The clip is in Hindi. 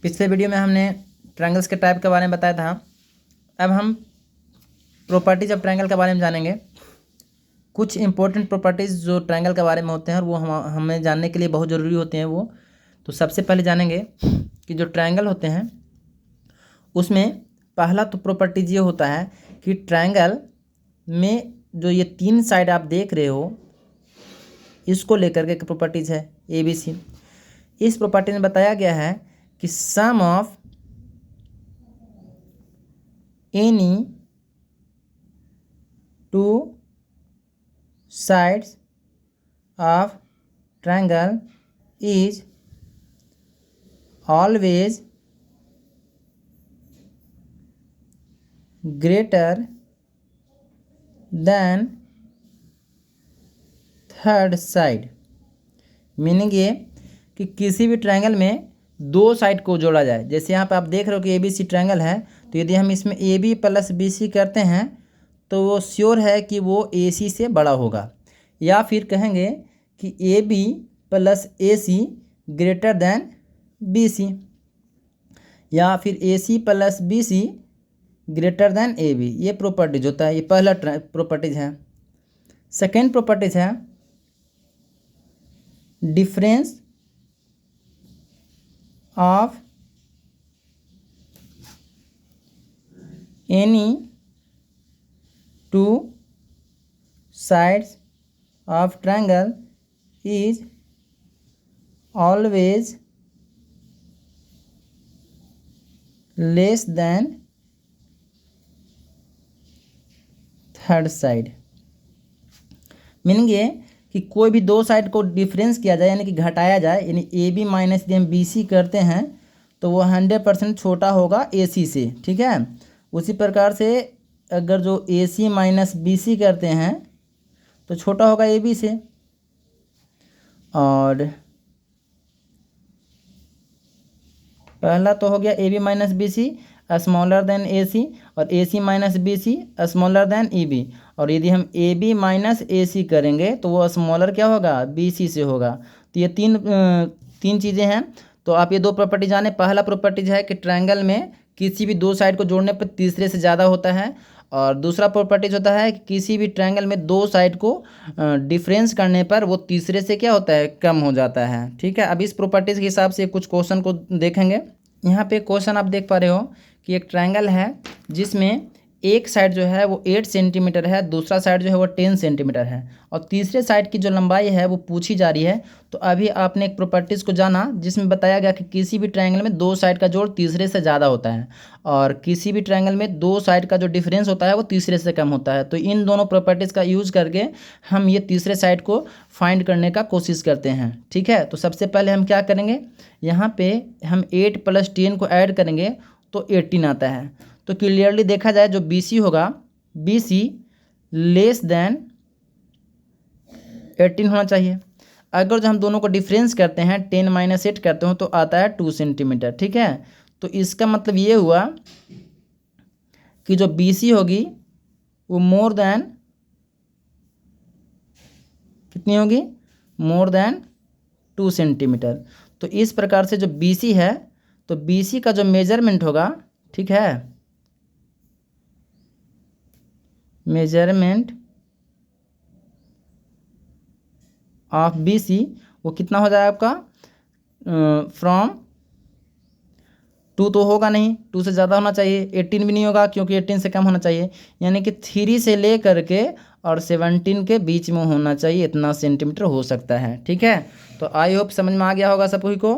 पिछले वीडियो में हमने ट्रायंगल्स के टाइप के बारे में बताया था। अब हम प्रॉपर्टीज ऑफ ट्रायंगल के बारे में जानेंगे। कुछ इंपॉर्टेंट प्रॉपर्टीज़ जो ट्रायंगल के बारे में होते हैं और वो हमें जानने के लिए बहुत ज़रूरी होते हैं। वो तो सबसे पहले जानेंगे कि जो ट्रायंगल होते हैं उसमें पहला तो प्रॉपर्टीज ये होता है कि ट्रायंगल में जो ये तीन साइड आप देख रहे हो इसको लेकर के प्रॉपर्टीज है ABC। इस प्रॉपर्टी में बताया गया है कि sum of any two sides of triangle is always greater than third side. Meaning ये कि किसी भी ट्रायंगल में दो साइड को जोड़ा जाए। जैसे यहाँ पे आप देख रहे हो कि ABC ट्रायंगल है, तो यदि हम इसमें AB + BC करते हैं तो वो श्योर है कि वो AC से बड़ा होगा। या फिर कहेंगे कि AB + AC greater than BC, या फिर AC + BC greater than AB। ये प्रॉपर्टीज होता है, ये पहला प्रॉपर्टीज है। सेकेंड प्रॉपर्टीज है difference of any two sides of triangle is always less than third side. Meaning ये कि कोई भी दो साइड को डिफरेंस किया जाए यानी कि घटाया जाए, यानी AB माइनस यदि हम BC करते हैं तो वो 100% छोटा होगा AC से। ठीक है, उसी प्रकार से अगर जो AC माइनस BC करते हैं तो छोटा होगा AB से। और पहला तो हो गया AB minus BC smaller than AC, और AC minus BC smaller than EB। और यदि हम AB माइनस AC करेंगे तो वो स्मॉलर क्या होगा, BC से होगा। तो ये तीन चीज़ें हैं। तो आप ये दो प्रॉपर्टी जाने। पहला प्रॉपर्टीज है कि ट्रायंगल में किसी भी दो साइड को जोड़ने पर तीसरे से ज़्यादा होता है, और दूसरा प्रॉपर्टीज होता है कि किसी भी ट्रायंगल में दो साइड को डिफरेंस करने पर वो तीसरे से क्या होता है, कम हो जाता है। ठीक है, अब इस प्रॉपर्टीज़ के हिसाब से कुछ क्वेश्चन को देखेंगे। यहाँ पे क्वेश्चन आप देख पा रहे हो कि एक ट्रायंगल है जिसमें एक साइड जो है वो 8 सेंटीमीटर है, दूसरा साइड जो है वो 10 सेंटीमीटर है, और तीसरे साइड की जो लंबाई है वो पूछी जा रही है। तो अभी आपने एक प्रॉपर्टीज़ को जाना जिसमें बताया गया कि किसी भी ट्रायंगल में दो साइड का जोड़ तीसरे से ज़्यादा होता है, और किसी भी ट्रायंगल में दो साइड का जो डिफरेंस होता है वो तीसरे से कम होता है। तो इन दोनों प्रॉपर्टीज़ का यूज़ करके हम ये तीसरे साइड को फाइंड करने का कोशिश करते हैं। ठीक है, तो सबसे पहले हम क्या करेंगे, यहाँ पे हम 8 + 10 को ऐड करेंगे तो 18 आता है। तो क्लियरली देखा जाए जो BC होगा, BC लेस देन 18 होना चाहिए। अगर जो हम दोनों को डिफरेंस करते हैं 10 - 8 करते हो तो आता है 2 सेंटीमीटर। ठीक है, तो इसका मतलब ये हुआ कि जो BC होगी वो मोर देन कितनी होगी, मोर देन 2 सेंटीमीटर। तो इस प्रकार से जो BC है, तो BC का जो मेजरमेंट होगा, ठीक है, मेजरमेंट ऑफ BC वो कितना हो जाएगा आपका, फ्रॉम 2 तो होगा नहीं, 2 से ज़्यादा होना चाहिए, 18 भी नहीं होगा क्योंकि 18 से कम होना चाहिए, यानी कि 3 से ले करके और 17 के बीच में होना चाहिए, इतना सेंटीमीटर हो सकता है। ठीक है, तो आई होप समझ में आ गया होगा सभी को।